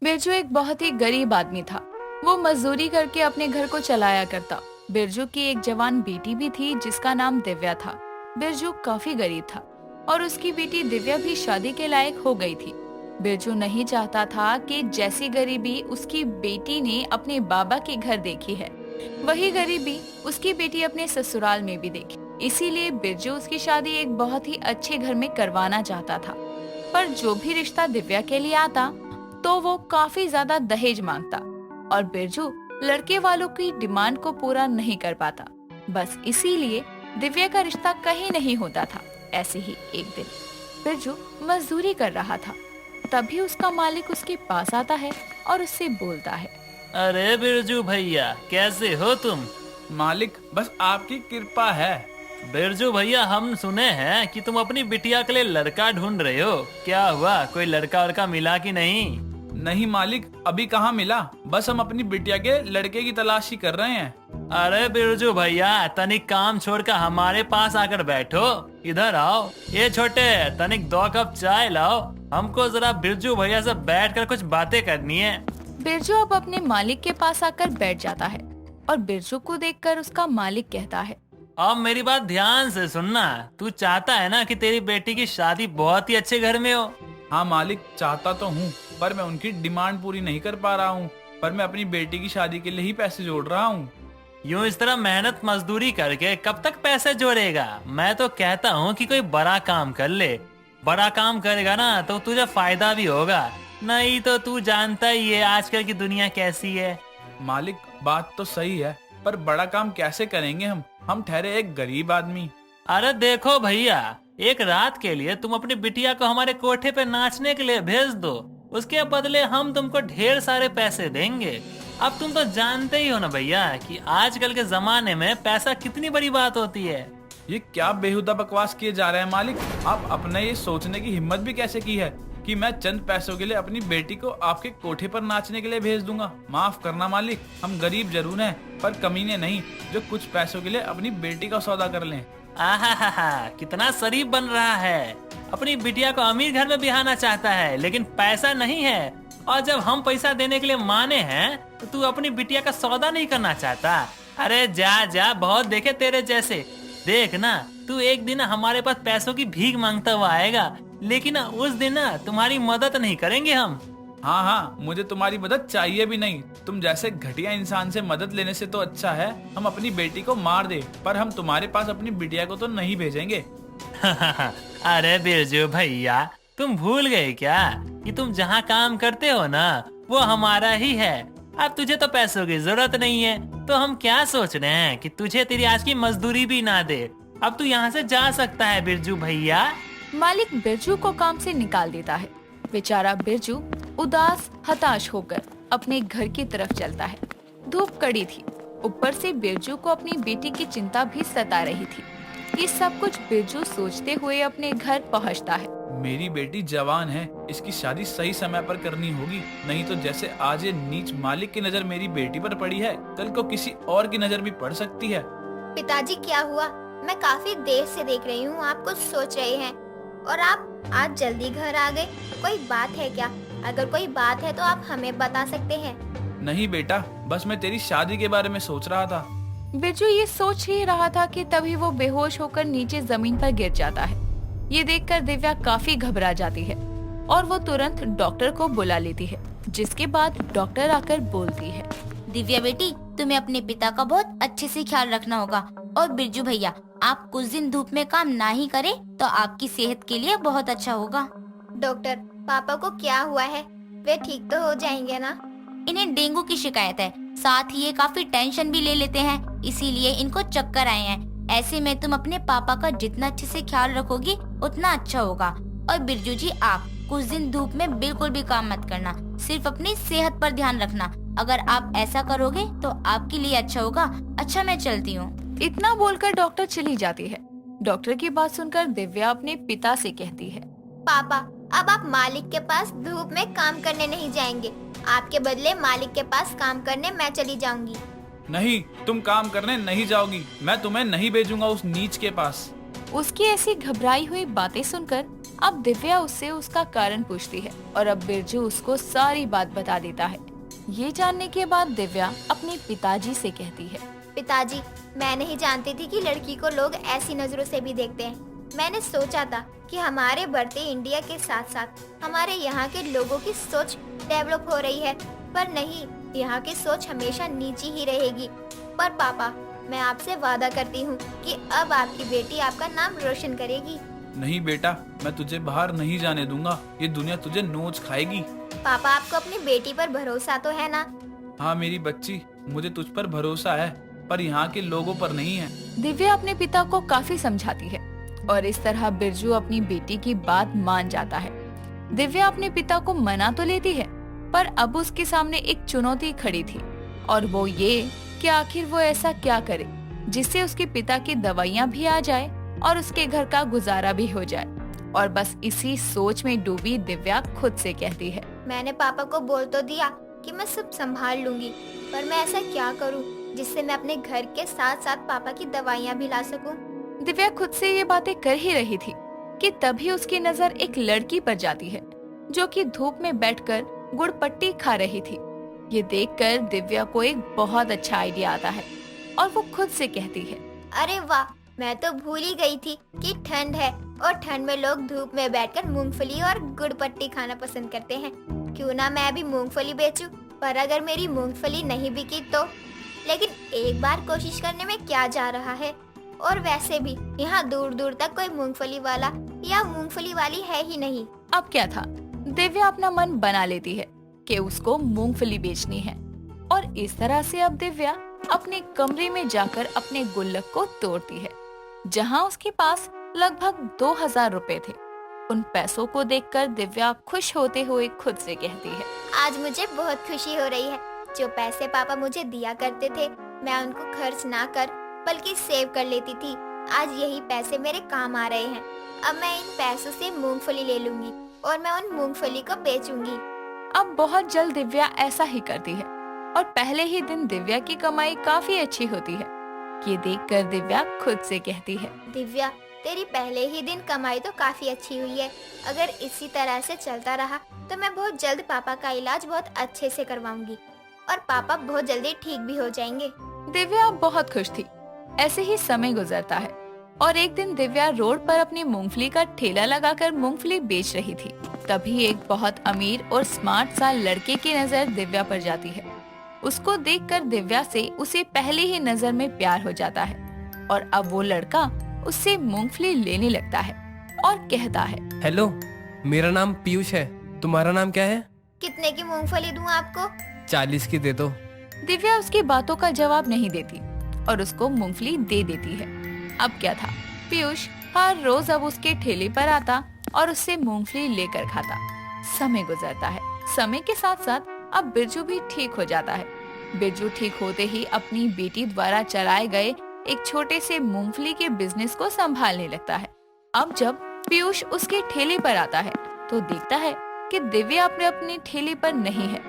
बिरजू एक बहुत ही गरीब आदमी था। वो मजदूरी करके अपने घर को चलाया करता। बिरजू की एक जवान बेटी भी थी जिसका नाम दिव्या था। बिरजू काफी गरीब था और उसकी बेटी दिव्या भी शादी के लायक हो गई थी। बिरजू नहीं चाहता था कि जैसी गरीबी उसकी बेटी ने अपने बाबा के घर देखी है, वही गरीबी उसकी बेटी अपने ससुराल में भी देखी। इसीलिए बिरजू उसकी शादी एक बहुत ही अच्छे घर में करवाना चाहता था। पर जो भी रिश्ता दिव्या के लिए आता तो वो काफी ज्यादा दहेज मांगता और बिरजू लड़के वालों की डिमांड को पूरा नहीं कर पाता। बस इसीलिए दिव्या का रिश्ता कहीं नहीं होता था। ऐसे ही एक दिन बिरजू मजदूरी कर रहा था, तभी उसका मालिक उसके पास आता है और उससे बोलता है। अरे बिरजू भैया, कैसे हो तुम? मालिक, बस आपकी कृपा है। बिरजू भैया, हम सुने हैं कि तुम अपनी बिटिया के लिए लड़का ढूंढ रहे हो। क्या हुआ, कोई लड़का वड़का मिला कि नहीं? नहीं मालिक, अभी कहाँ मिला। बस हम अपनी बिटिया के लड़के की तलाशी कर रहे हैं। अरे बिरजू भैया, तनिक काम छोड़कर हमारे पास आकर बैठो। इधर आओ। ये छोटे, तनिक 2 कप चाय लाओ। हमको जरा बिरजू भैया से बैठकर कुछ बातें करनी है। बिरजू अब अपने मालिक के पास आकर बैठ जाता है और बिरजू को देखकर उसका मालिक कहता है। अब मेरी बात ध्यान से सुनना। तू चाहता है ना कि तेरी बेटी की शादी बहुत ही अच्छे घर में हो? हाँ मालिक, चाहता तो हूँ, पर मैं उनकी डिमांड पूरी नहीं कर पा रहा हूँ। पर मैं अपनी बेटी की शादी के लिए ही पैसे जोड़ रहा हूँ। यूं इस तरह मेहनत मजदूरी करके कब तक पैसे जोड़ेगा? मैं तो कहता हूँ कि कोई बड़ा काम कर ले। बड़ा काम करेगा ना तो तुझे फायदा भी होगा। नहीं तो तू जानता ही है आजकल की दुनिया कैसी है। मालिक, बात तो सही है, पर बड़ा काम कैसे करेंगे हम ठहरे एक गरीब आदमी। अरे देखो भैया, एक रात के लिए तुम अपनी बिटिया को हमारे कोठे पे नाचने के लिए भेज दो। उसके बदले हम तुमको ढेर सारे पैसे देंगे। अब तुम तो जानते ही हो ना भैया कि आजकल के जमाने में पैसा कितनी बड़ी बात होती है। ये क्या बेहुदा बकवास किए जा रहे हैं मालिक। आप अपने ये सोचने की हिम्मत भी कैसे की है कि मैं चंद पैसों के लिए अपनी बेटी को आपके कोठे पर नाचने के लिए भेज दूंगा। माफ करना मालिक, हम गरीब जरूर हैं, पर कमीने नहीं जो कुछ पैसों के लिए अपनी बेटी का सौदा कर लें। आहा, कितना शरीफ बन रहा है। अपनी बिटिया को अमीर घर में बिहाना चाहता है, लेकिन पैसा नहीं है। और जब हम पैसा देने के लिए माने हैं तो तू अपनी बिटिया का सौदा नहीं करना चाहता। अरे जा जा, बहुत देखे तेरे जैसे। देख ना, तू एक दिन हमारे पास पैसों की भीख मांगता हुआ आएगा, लेकिन उस दिन ना तुम्हारी मदद नहीं करेंगे हम। हाँ हाँ, मुझे तुम्हारी मदद चाहिए भी नहीं। तुम जैसे घटिया इंसान से मदद लेने से तो अच्छा है हम अपनी बेटी को मार दे, पर हम तुम्हारे पास अपनी बिटिया को तो नहीं भेजेंगे। अरे बिरजू भैया, तुम भूल गए क्या कि तुम जहाँ काम करते हो ना वो हमारा ही है। अब तुझे तो पैसों की जरूरत नहीं है, तो हम क्या सोच रहे हैं कि तुझे तेरी आज की मजदूरी भी ना दे। अब तू यहाँ से जा सकता है बिरजू भैया। मालिक बिरजू को काम से निकाल देता है। बेचारा बिरजू उदास हताश होकर अपने घर की तरफ चलता है। धूप कड़ी थी, ऊपर से बिरजू को अपनी बेटी की चिंता भी सता रही थी। ये सब कुछ बिरजू सोचते हुए अपने घर पहुंचता है। मेरी बेटी जवान है, इसकी शादी सही समय पर करनी होगी, नहीं तो जैसे आज ये नीच मालिक की नजर मेरी बेटी पर पड़ी है, कल को किसी और की नजर भी पड़ सकती है। पिताजी, क्या हुआ? मैं काफी देर से देख रही हूँ, आप कुछ सोच रहे हैं और आप आज जल्दी घर आ गए। कोई बात है क्या? अगर कोई बात है तो आप हमें बता सकते हैं। नहीं बेटा, बस मैं तेरी शादी के बारे में सोच रहा था। बिरजू ये सोच ही रहा था कि तभी वो बेहोश होकर नीचे जमीन पर गिर जाता है। ये देखकर दिव्या काफी घबरा जाती है और वो तुरंत डॉक्टर को बुला लेती है, जिसके बाद डॉक्टर आकर बोलती है। दिव्या बेटी, तुम्हें अपने पिता का बहुत अच्छे से ख्याल रखना होगा। और बिरजू भैया, आप कुछ दिन धूप में काम ना ही करें तो आपकी सेहत के लिए बहुत अच्छा होगा। डॉक्टर, पापा को क्या हुआ है? वे ठीक तो हो जाएंगे ना? इन्हें डेंगू की शिकायत है, साथ ही ये काफी टेंशन भी ले लेते हैं, इसीलिए इनको चक्कर आए हैं। ऐसे में तुम अपने पापा का जितना अच्छे से ख्याल रखोगी उतना अच्छा होगा। और बिरजू जी, आप कुछ दिन धूप में बिल्कुल भी काम मत करना, सिर्फ अपनी सेहत पर ध्यान रखना। अगर आप ऐसा करोगे तो आपके लिए अच्छा होगा। अच्छा, मैं चलती हूँ। इतना बोलकर डॉक्टर चली जाती है। डॉक्टर की बात सुनकर दिव्या अपने पिता से कहती है। पापा, अब आप मालिक के पास धूप में काम करने नहीं जाएंगे। आपके बदले मालिक के पास काम करने मैं चली जाऊंगी। नहीं, तुम काम करने नहीं जाओगी। मैं तुम्हें नहीं भेजूंगा उस नीच के पास। उसकी ऐसी घबराई हुई बातें सुनकर अब दिव्या उससे उसका कारण पूछती है और अब बिरजू उसको सारी बात बता देता है। ये जानने के बाद दिव्या अपने पिताजी से कहती है, पिताजी, मैं नहीं जानती थी कि लड़की को लोग ऐसी नजरों से भी देखते हैं। मैंने सोचा था कि हमारे बढ़ते इंडिया के साथ साथ हमारे यहाँ के लोगों की सोच डेवलप हो रही है, पर नहीं, यहाँ की सोच हमेशा नीची ही रहेगी। पर पापा, मैं आपसे वादा करती हूँ कि अब आपकी बेटी आपका नाम रोशन करेगी। नहीं बेटा, मैं तुझे बाहर नहीं जाने दूंगा। ये दुनिया तुझे नोच खाएगी। पापा, आपको अपनी बेटी पर भरोसा तो है ना? हाँ मेरी बच्ची, मुझे तुझ पर भरोसा है, पर यहाँ के लोगों पर नहीं है। दिव्या अपने पिता को काफी समझाती है और इस तरह बिरजू अपनी बेटी की बात मान जाता है। दिव्या अपने पिता को मना तो लेती है, पर अब उसके सामने एक चुनौती खड़ी थी और वो ये कि आखिर वो ऐसा क्या करे जिससे उसके पिता की दवाइयाँ भी आ जाए और उसके घर का गुजारा भी हो जाए। और बस इसी सोच में डूबी दिव्या खुद से कहती है, मैंने पापा को बोल तो दिया कि मैं सब संभाल लूंगी, पर मैं ऐसा क्या करूं जिससे मैं अपने घर के साथ साथ पापा की दवाइयाँ भी ला सकूं? दिव्या खुद से ये बातें कर ही रही थी कि तभी उसकी नजर एक लड़की पर जाती है जो कि धूप में बैठकर गुड़पट्टी खा रही थी। ये देखकर दिव्या को एक बहुत अच्छा आइडिया आता है और वो खुद से कहती है, अरे वाह, मैं तो भूल ही गई थी कि ठंड है और ठंड में लोग धूप में बैठकर मूंगफली और गुड़पट्टी खाना पसंद करते हैं। क्यों ना मैं भी मूंगफली बेचूं, पर अगर मेरी मूंगफली नहीं बिकी तो? लेकिन एक बार कोशिश करने में क्या जा रहा है? और वैसे भी यहाँ दूर दूर तक कोई मूंगफली वाला या मूंगफली वाली है ही नहीं। अब क्या था, दिव्या अपना मन बना लेती है कि उसको मूंगफली बेचनी है और इस तरह से अब दिव्या अपने कमरे में जाकर अपने गुल्लक को तोड़ती है जहां उसके पास लगभग 2000 रुपए थे। उन पैसों को देखकर दिव्या खुश होते हुए खुद से कहती है, आज मुझे बहुत खुशी हो रही है। जो पैसे पापा मुझे दिया करते थे, मैं उनको खर्च ना कर बल्कि सेव कर लेती थी। आज यही पैसे मेरे काम आ रहे हैं। अब मैं इन पैसों से मूंगफली ले लूंगी और मैं उन मूंगफली को बेचूंगी। अब बहुत जल्द दिव्या ऐसा ही करती है और पहले ही दिन दिव्या की कमाई काफी अच्छी होती है। ये देखकर दिव्या खुद से कहती है, दिव्या, तेरी पहले ही दिन कमाई तो काफी अच्छी हुई है। अगर इसी तरह से चलता रहा तो मैं बहुत जल्द पापा का इलाज बहुत अच्छे से करवाऊंगी और पापा बहुत जल्दी ठीक भी हो जाएंगे। दिव्या अब बहुत खुश थी। ऐसे ही समय गुजरता है और एक दिन दिव्या रोड पर अपनी मूंगफली का ठेला लगाकर मूंगफली बेच रही थी। तभी एक बहुत अमीर और स्मार्ट सा लड़के की नजर दिव्या पर जाती है। उसको देखकर दिव्या से उसे पहले ही नजर में प्यार हो जाता है और अब वो लड़का उससे मूंगफली लेने लगता है और कहता है, हेलो, मेरा नाम पीयूष है, तुम्हारा नाम क्या है? कितने की मूंगफली दूं आपको? 40 की दे दो। दिव्या उसकी बातों का जवाब नहीं देती और उसको मूंगफली दे देती है। अब क्या था, पीयूष हर रोज अब उसके ठेले पर आता और उससे मूंगफली लेकर खाता। समय गुजरता है। समय के साथ साथ अब बिरजू भी ठीक हो जाता है। बिरजू ठीक होते ही अपनी बेटी द्वारा चलाए गए एक छोटे से मूंगफली के बिजनेस को संभालने लगता है। अब जब पीयूष उसके ठेले पर आता है तो देखता है कि दिव्या अपने ठेले पर नहीं है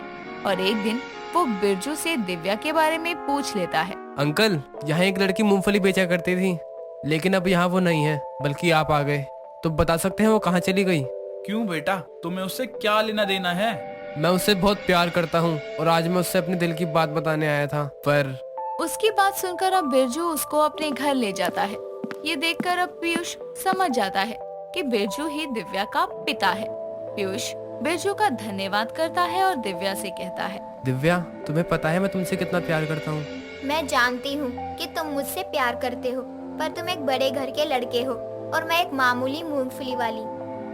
और एक दिन वो बिरजू से दिव्या के बारे में पूछ लेता है। अंकल, यहाँ एक लड़की मूंगफली बेचा करती थी, लेकिन अब यहाँ वो नहीं है, बल्कि आप आ गए। तो बता सकते हैं वो कहाँ चली गई? क्यों बेटा, तुम्हें उससे क्या लेना देना है? मैं उससे बहुत प्यार करता हूँ और आज मैं उससे अपने दिल की बात बताने आया था, पर उसकी बात सुनकर अब बिरजू उसको अपने घर ले जाता है। ये देखकर अब पीयूष समझ जाता है कि बिरजू ही दिव्या का पिता है। पीयूष बिरजू का धन्यवाद करता है और दिव्या से कहता है, दिव्या, तुम्हें पता है मैं तुमसे कितना प्यार करता हूँ। मैं जानती हूँ कि तुम मुझसे प्यार करते हो, पर तुम एक बड़े घर के लड़के हो और मैं एक मामूली मूंगफली वाली।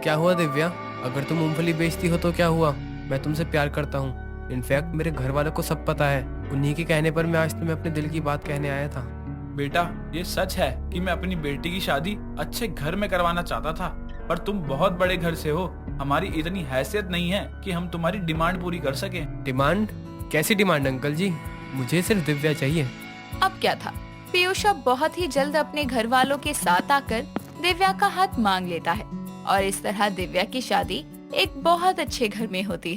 क्या हुआ दिव्या, अगर तुम मूंगफली बेचती हो तो क्या हुआ? मैं तुमसे प्यार करता हूँ। इनफैक्ट मेरे घर वालों को सब पता है। उन्हीं के कहने पर मैं आज तुम्हें अपने दिल की बात कहने आया था। बेटा, ये सच है कि मैं अपनी बेटी की शादी अच्छे घर में करवाना चाहता था, पर तुम बहुत बड़े घर से हो। हमारी इतनी हैसियत नहीं है कि हम तुम्हारी डिमांड पूरी कर सकें। डिमांड? कैसी डिमांड अंकल जी? मुझे सिर्फ दिव्या चाहिए। अब क्या था, पीयूष अब बहुत ही जल्द अपने घर वालों के साथ आकर दिव्या का हाथ मांग लेता है और इस तरह दिव्या की शादी एक बहुत अच्छे घर में होती है।